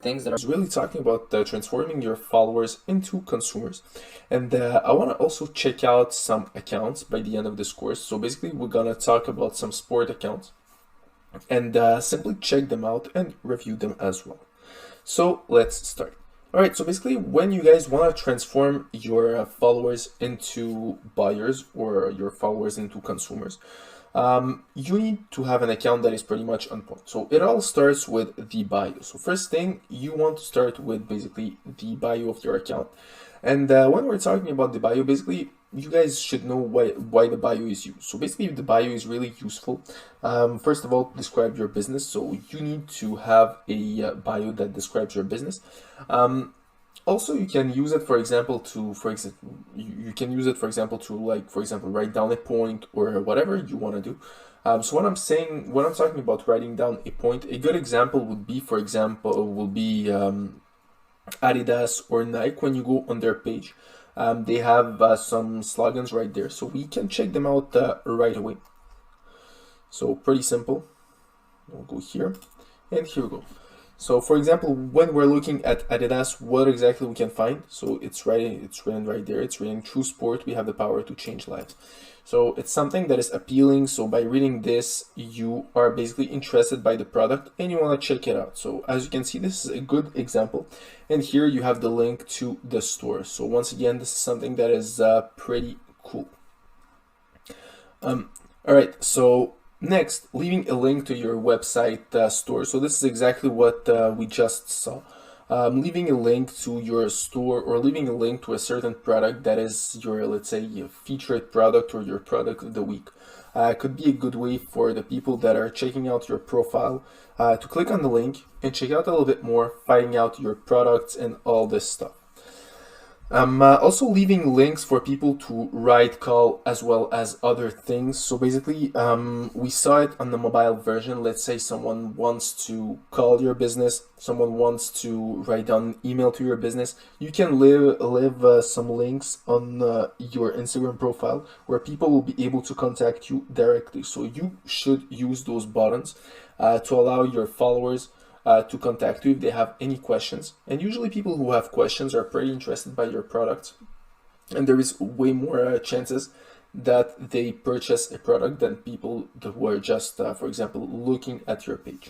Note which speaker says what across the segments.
Speaker 1: things that are really talking about transforming your followers into consumers. And I want to also check out some accounts by the end of this course. So basically, we're gonna talk about some sport accounts and simply check them out and review them as well. So let's start. All right, so basically when you guys want to transform your followers into buyers or your followers into consumers, you need to have an account that is pretty much on point. So it all starts with the bio. So first thing, you want to start with basically the bio of your account. And when we're talking about the bio, basically you guys should know why the bio is used. So basically the bio is really useful. First of all, describe your business. So you need to have a bio that describes your business. Also, you can use it, for example, you can use it, for example, to write down a point or whatever you want to do. So when I'm talking about writing down a point, a good example would be, for example, Adidas or Nike. When you go on their page, they have some slogans right there, so we can check them out right away. So pretty simple. We'll go here, and here we go. So for example, when we're looking at Adidas, what exactly we can find? So it's written right there. It's written, "True sport, we have the power to change lives." So it's something that is appealing. So by reading this, you are basically interested by the product and you want to check it out. So as you can see, this is a good example. And here you have the link to the store. So once again, this is something that is pretty cool. All right, so next, leaving a link to your website store. So this is exactly what we just saw. Leaving a link to your store or leaving a link to a certain product that is your, let's say, your featured product or your product of the week. Could be a good way for the people that are checking out your profile to click on the link and check out a little bit more, finding out your products and all this stuff. Also leaving links for people to write, call, as well as other things. So basically, we saw it on the mobile version. Let's say someone wants to call your business, someone wants to write down an email to your business. You can leave some links on your Instagram profile where people will be able to contact you directly. So you should use those buttons to allow your followers to contact you if they have any questions. And usually people who have questions are pretty interested by your product, and there is way more chances that they purchase a product than people who are just, for example, looking at your page.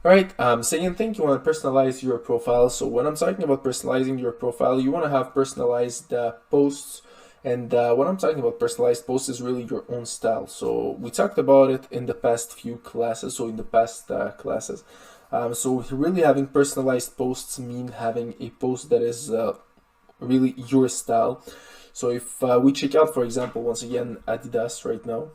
Speaker 1: All right, second thing, you want to personalize your profile. So when I'm talking about personalizing your profile, you want to have personalized posts. And when I'm talking about personalized posts is really your own style. So we talked about it in the past few classes, so in the past classes. So really having personalized posts mean having a post that is really your style. So if we check out, for example, once again, Adidas right now,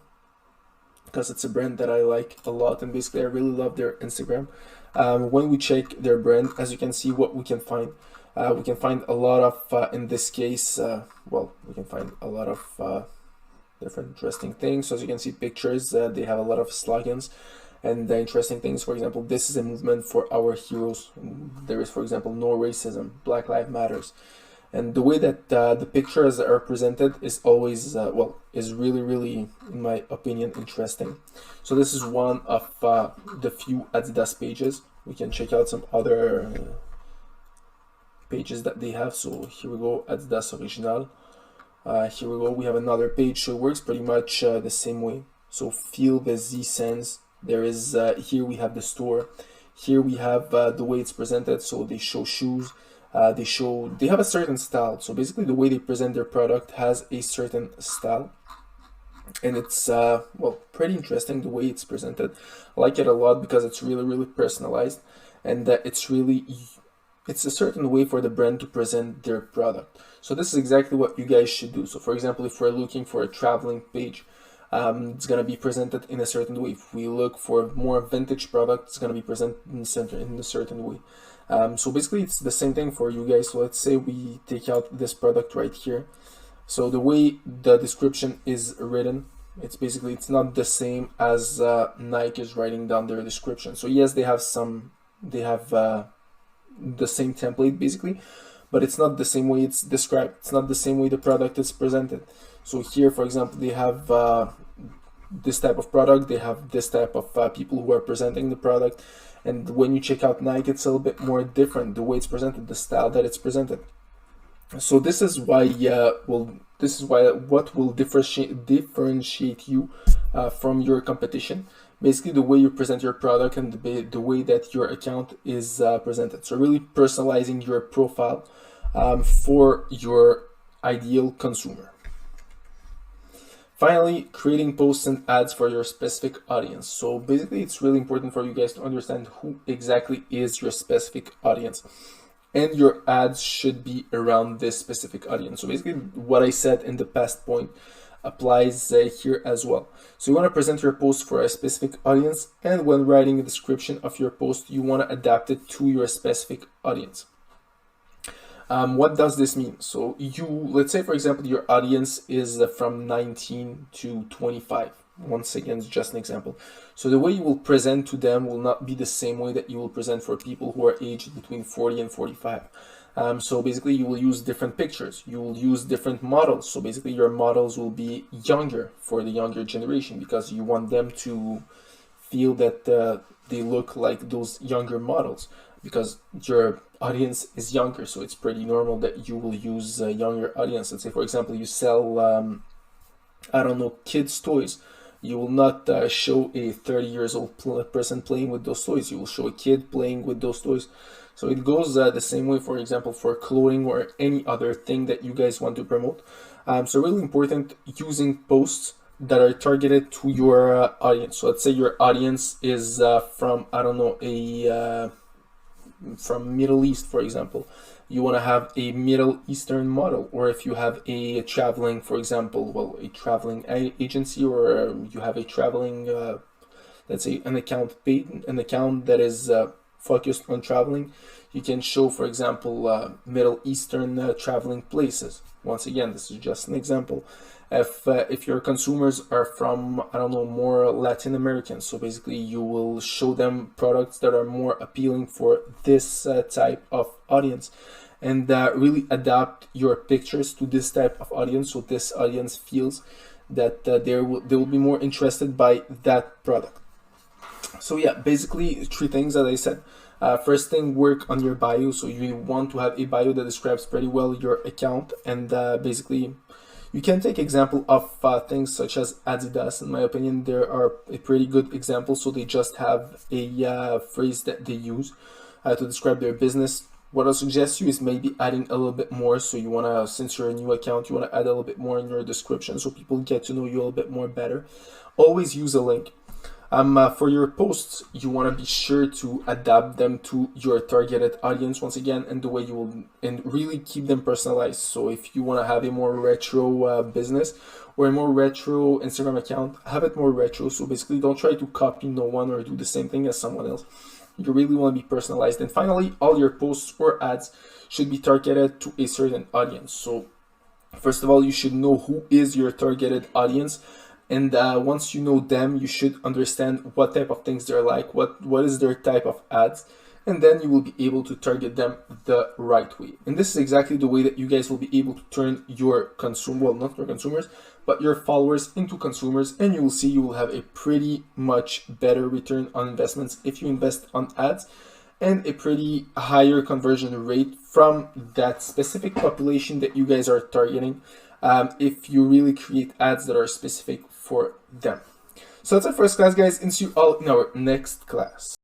Speaker 1: because it's a brand that I like a lot, and basically I really love their Instagram. When we check their brand, as you can see, what we can find. We can find a lot of, in this case, we can find a lot of different interesting things. So as you can see, pictures, they have a lot of slogans and interesting things. For example, this is a movement for our heroes. There is, for example, no racism, Black Lives Matters. And the way that the pictures are presented is always, is really, really, in my opinion, interesting. So this is one of the few Adidas pages. We can check out some other pages that they have. So here we go, Adidas Original. Here we go, we have another page. So it works pretty much the same way. So feel the Z sense. There is, here we have the store. Here we have the way it's presented. So they show shoes. They have a certain style. So basically the way they present their product has a certain style. And it's, pretty interesting the way it's presented. I like it a lot because it's really, really personalized. And it's a certain way for the brand to present their product. So this is exactly what you guys should do. So for example, if we're looking for a traveling page, it's going to be presented in a certain way. If we look for more vintage product, it's going to be presented in a certain way. So basically it's the same thing for you guys. So let's say we take out this product right here. So the way the description is written, it's not the same as Nike is writing down their description. So yes, they have the same template basically, but it's not the same way it's described. It's not the same way the product is presented. So here, for example, they have this type of product, they have this type of people who are presenting the product, And when you check out Nike, it's a little bit more different, the way it's presented, the style that it's presented. So this is why what will differentiate you from your competition. Basically, the way you present your product and the way that your account is presented. So really personalizing your profile for your ideal consumer. Finally, creating posts and ads for your specific audience. So basically, it's really important for you guys to understand who exactly is your specific audience. And your ads should be around this specific audience. So basically, what I said in the past point applies here as well. So you want to present your post for a specific audience, and when writing a description of your post, you want to adapt it to your specific audience. What does this mean? So let's say, for example, your audience is from 19 to 25. Once again, it's just an example. So the way you will present to them will not be the same way that you will present for people who are aged between 40 and 45. So basically, you will use different pictures. You will use different models. So basically, your models will be younger for the younger generation, because you want them to feel that they look like those younger models, because your audience is younger. So it's pretty normal that you will use a younger audience. Let's say, for example, you sell, I don't know, kids' toys. You will not show a 30 years old person playing with those toys. You will show a kid playing with those toys. So it goes the same way, for example, for clothing or any other thing that you guys want to promote. So really important, using posts that are targeted to your audience. So let's say your audience is from, I don't know, from Middle East, for example. You want to have a Middle Eastern model. Or if you have a traveling, for example, well, a traveling agency, or you have a traveling, let's say an account that is focused on traveling, you can show, for example, Middle Eastern traveling places. Once again, this is just an example. If your consumers are from, I don't know, more Latin American, so basically you will show them products that are more appealing for this type of audience, and really adapt your pictures to this type of audience, so this audience feels that they will be more interested by that product. So yeah, basically 3 things that I said. First thing, work on your bio. So you want to have a bio that describes pretty well your account, and basically you can take example of things such as Adidas. In my opinion, there are a pretty good example. So they just have a phrase that they use to describe their business. What I'll suggest you is maybe adding a little bit more. So you want to, since you're a new account, you want to add a little bit more in your description so people get to know you a little bit more better. Always use a link. For your posts, you want to be sure to adapt them to your targeted audience once again, and the way you will, and really keep them personalized. So if you want to have a more retro business or a more retro Instagram account, have it more retro. So basically, don't try to copy no one or do the same thing as someone else. You really want to be personalized. And finally, all your posts or ads should be targeted to a certain audience. So first of all, you should know who is your targeted audience. And once you know them, you should understand what type of things they're like, what is their type of ads, and then you will be able to target them the right way. And this is exactly the way that you guys will be able to turn your not your consumers, but your followers into consumers, and you will see you will have a pretty much better return on investments if you invest on ads, and a pretty higher conversion rate from that specific population that you guys are targeting, if you really create ads that are specific for them. So that's it for us, guys, and see you all in our next class.